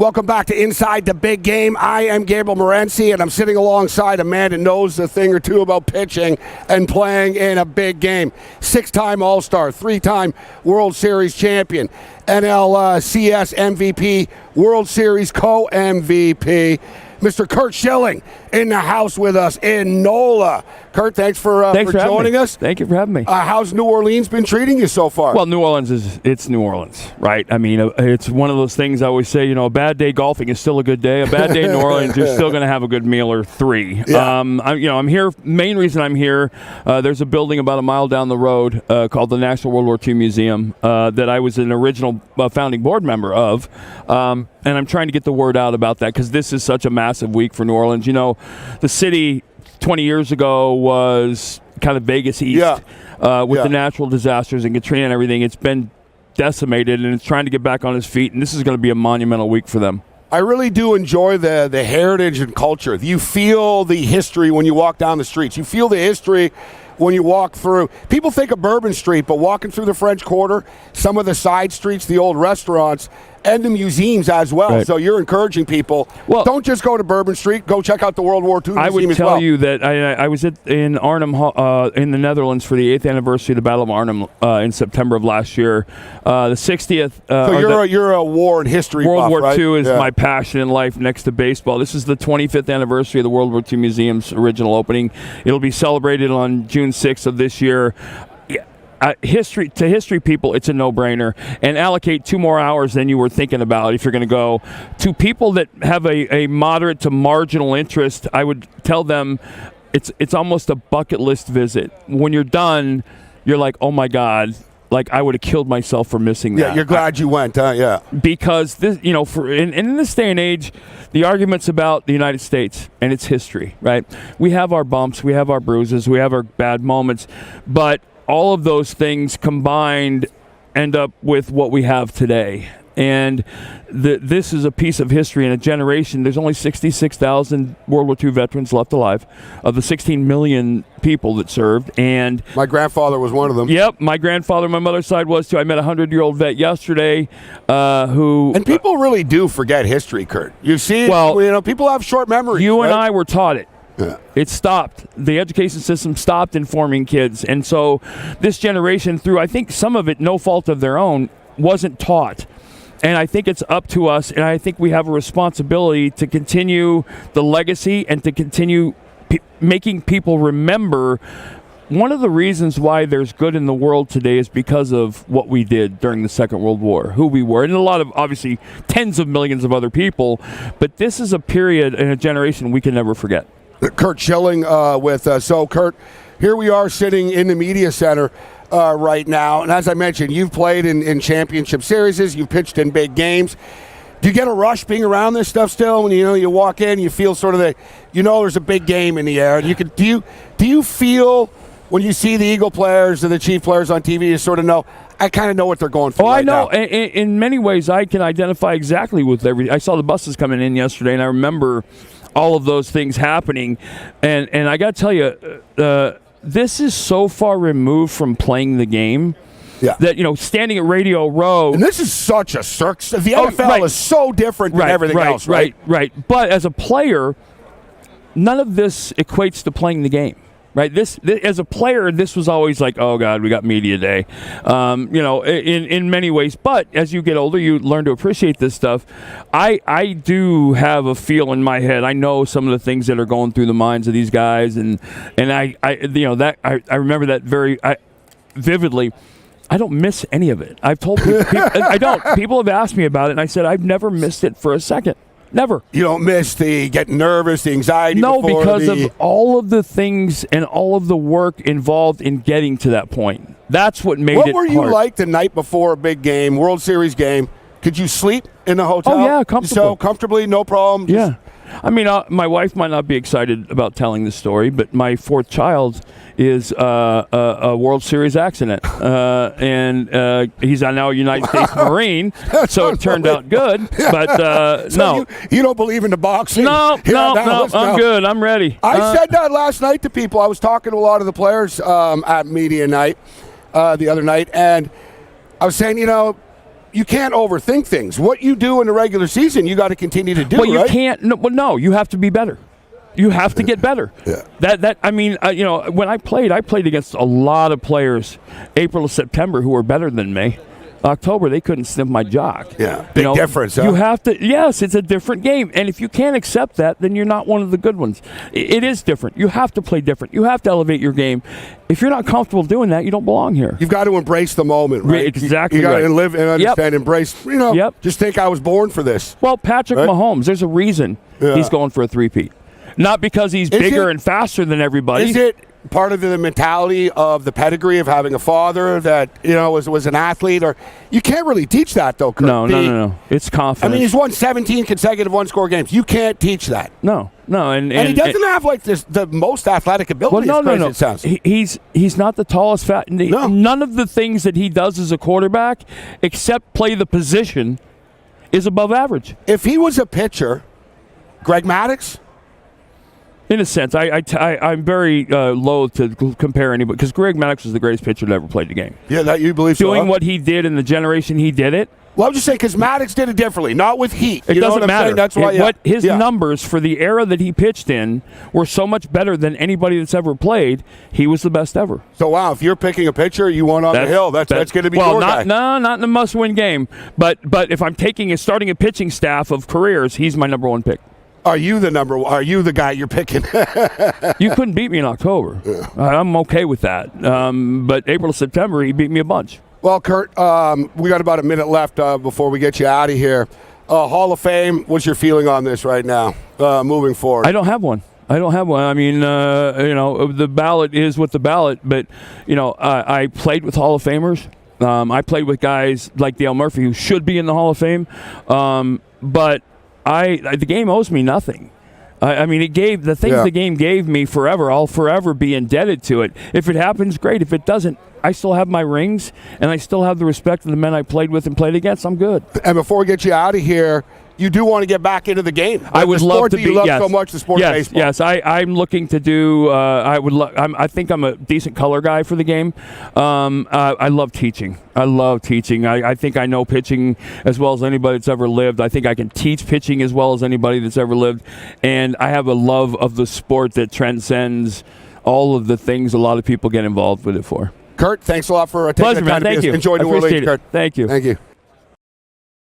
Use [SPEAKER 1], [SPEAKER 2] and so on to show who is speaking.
[SPEAKER 1] Welcome back to Inside the Big Game. I am Gabe Morency, and I'm sitting alongside a man that knows a thing or two about pitching and playing in a big game. 6-time All-Star, 3-time World Series champion, NLCS MVP, World Series co-MVP, Mr. Curt Schilling in the house with us in NOLA. Curt, thanks for joining us.
[SPEAKER 2] Thank you for having me.
[SPEAKER 1] How's New Orleans been treating you so far?
[SPEAKER 2] Well, New Orleans it's New Orleans, right? I mean, it's one of those things I always say, a bad day golfing is still a good day. A bad day in New Orleans, you're still going to have a good meal or three.
[SPEAKER 1] Yeah.
[SPEAKER 2] I'm here. Main reason I'm here, there's a building about a mile down the road called the National World War II Museum that I was an original founding board member of. And I'm trying to get the word out about that because this is such a massive week for New Orleans. The city 20 years ago was kind of Vegas East with the natural disasters and Katrina and everything. It's been decimated, and it's trying to get back on its feet, and this is going to be a monumental week for them.
[SPEAKER 1] I really do enjoy the heritage and culture. You feel the history when you walk down the streets. You feel the history when you walk through. People think of Bourbon Street, but walking through the French Quarter, some of the side streets, the old restaurants, and the museums as well.
[SPEAKER 2] Right.
[SPEAKER 1] So you're encouraging people, don't just go to Bourbon Street, go check out the World War II Museum
[SPEAKER 2] I would
[SPEAKER 1] as
[SPEAKER 2] tell
[SPEAKER 1] well.
[SPEAKER 2] you that I was in Arnhem, in the Netherlands for the 8th anniversary of the Battle of Arnhem in September of last year. The 60th.
[SPEAKER 1] So you're a war and history
[SPEAKER 2] World
[SPEAKER 1] buff,
[SPEAKER 2] War
[SPEAKER 1] right?
[SPEAKER 2] II is my passion in life next to baseball. This is the 25th anniversary of the World War II Museum's original opening. It'll be celebrated on June 6th of this year. History people, it's a no-brainer, and allocate 2 more hours than you were thinking about if you're going to go. To people that have a moderate to marginal interest, I would tell them it's almost a bucket list visit. When you're done, you're like, oh my God, like I would have killed myself for missing that.
[SPEAKER 1] Yeah, you're glad you went, huh? Yeah.
[SPEAKER 2] Because this, in this day and age, the arguments about the United States and its history, right? We have our bumps, we have our bruises, we have our bad moments, but all of those things combined end up with what we have today. And this is a piece of history in a generation. There's only 66,000 World War II veterans left alive of the 16 million people that served. And
[SPEAKER 1] my grandfather was one of them.
[SPEAKER 2] Yep, my grandfather, my mother's side was too. I met a 100-year-old vet yesterday who...
[SPEAKER 1] And people really do forget history, Curt. You see, people have short memories.
[SPEAKER 2] You
[SPEAKER 1] right?
[SPEAKER 2] and I were taught it.
[SPEAKER 1] Yeah.
[SPEAKER 2] It stopped. The education system stopped informing kids. And so this generation, through I think some of it no fault of their own, wasn't taught. And I think it's up to us, and I think we have a responsibility to continue the legacy and to continue making people remember. One of the reasons why there's good in the world today is because of what we did during the Second World War, who we were, and a lot of, obviously, tens of millions of other people. But this is a period in a generation we can never forget.
[SPEAKER 1] Curt Schilling with us. So, Curt, here we are sitting in the media center right now. And as I mentioned, you've played in championship series. You've pitched in big games. Do you get a rush being around this stuff still? When you walk in, you feel sort of there's a big game in the air. Do you feel when you see the Eagle players or the Chief players on TV, you sort of know, I kind of know what they're going for.
[SPEAKER 2] I know. In many ways, I can identify exactly with everything. I saw the buses coming in yesterday, and I remember all of those things happening, and I got to tell you, this is so far removed from playing the game that standing at Radio Row.
[SPEAKER 1] And this is such a circus. The NFL is so different than everything else, right?
[SPEAKER 2] Right. But as a player, none of this equates to playing the game. Right. This as a player, this was always like, oh God, we got media day. In many ways. But as you get older, you learn to appreciate this stuff. I do have a feel in my head. I know some of the things that are going through the minds of these guys, and I remember that very vividly. I don't miss any of it. I've told people I don't. People have asked me about it, and I said I've never missed it for a second. Never.
[SPEAKER 1] You don't miss the getting nervous, the anxiety?
[SPEAKER 2] No, because of all of the things and all of the work involved in getting to that point. That's what made it hard.
[SPEAKER 1] What were you like the night before a big game, World Series game? Could you sleep in the hotel?
[SPEAKER 2] Oh, yeah, comfortably.
[SPEAKER 1] So comfortably, no problem?
[SPEAKER 2] Yeah. I mean, my wife might not be excited about telling the story, but my 4th child is a World Series accident, and he's now a United States Marine, so it turned out good. But
[SPEAKER 1] so
[SPEAKER 2] no,
[SPEAKER 1] you don't believe in the boxing?
[SPEAKER 2] No, I'm good. I'm ready.
[SPEAKER 1] I said that last night to people. I was talking to a lot of the players at media night the other night, and I was saying, you can't overthink things. What you do in the regular season, you got to continue to do.
[SPEAKER 2] Well, you
[SPEAKER 1] right?
[SPEAKER 2] can't. No, you have to be better. You have to get better.
[SPEAKER 1] Yeah.
[SPEAKER 2] I mean, when I played against a lot of players, April to September, who were better than me. October, they couldn't sniff my jock.
[SPEAKER 1] Yeah, big difference. Huh?
[SPEAKER 2] You have to. Yes, it's a different game, and if you can't accept that, then you're not one of the good ones. It is different. You have to play different. You have to elevate your game. If you're not comfortable doing that, you don't belong here.
[SPEAKER 1] You've got to embrace the moment, right?
[SPEAKER 2] Exactly.
[SPEAKER 1] You got
[SPEAKER 2] right.
[SPEAKER 1] to live and understand, embrace. Just think I was born for this.
[SPEAKER 2] Well, Patrick Mahomes, there's a reason he's going for a three-peat. Not because he's bigger and faster than everybody.
[SPEAKER 1] Is it part of the mentality of the pedigree of having a father that was an athlete? Or you can't really teach that, though, Curt.
[SPEAKER 2] No. It's confidence.
[SPEAKER 1] I mean, he's won 17 consecutive one-score games. You can't teach that.
[SPEAKER 2] No, and
[SPEAKER 1] he doesn't have like the most athletic ability.
[SPEAKER 2] Well, no.
[SPEAKER 1] It sounds.
[SPEAKER 2] He's not the tallest, fat.
[SPEAKER 1] No.
[SPEAKER 2] None of the things that he does as a quarterback, except play the position, is above average.
[SPEAKER 1] If he was a pitcher, Greg Maddux.
[SPEAKER 2] In a sense, I'm very loath to compare anybody because Greg Maddux was the greatest pitcher that ever played the game.
[SPEAKER 1] Yeah, that you believe so.
[SPEAKER 2] Doing what he did in the generation he did it.
[SPEAKER 1] Well, I'm just saying because Maddux did it differently, not with heat.
[SPEAKER 2] It doesn't matter.
[SPEAKER 1] That's why.
[SPEAKER 2] His numbers for the era that he pitched in were so much better than anybody that's ever played. He was the best ever.
[SPEAKER 1] So wow, if you're picking a pitcher, you want on the hill. That's going to be your guy.
[SPEAKER 2] Not in a must-win game. But if I'm starting a pitching staff of careers, he's my number one pick.
[SPEAKER 1] Are you the guy you're picking?
[SPEAKER 2] You couldn't beat me in October. Yeah. I'm okay with that. But April to September, he beat me a bunch.
[SPEAKER 1] Well, Curt, we got about a minute left before we get you out of here. Hall of Fame, what's your feeling on this right now, moving forward?
[SPEAKER 2] I don't have one. I mean, the ballot is what the ballot, but, I played with Hall of Famers. I played with guys like Dale Murphy who should be in the Hall of Fame. But the game owes me nothing. I mean, it gave the things the game gave me forever. I'll forever be indebted to it. If it happens, great. If it doesn't, I still have my rings, and I still have the respect of the men I played with and played against. I'm good.
[SPEAKER 1] And before we get you out of here, you do want to get back into the game.
[SPEAKER 2] I would love to be.
[SPEAKER 1] You love so much the sport of baseball.
[SPEAKER 2] Yes, I'm looking to do. I think I'm a decent color guy for the game. I love teaching. I think I know pitching as well as anybody that's ever lived. I think I can teach pitching as well as anybody that's ever lived. And I have a love of the sport that transcends all of the things a lot of people get involved with it for.
[SPEAKER 1] Curt, thanks a lot for taking the time.
[SPEAKER 2] Thank you.
[SPEAKER 1] Enjoy New Orleans, Curt.
[SPEAKER 2] Thank you.
[SPEAKER 1] Thank you.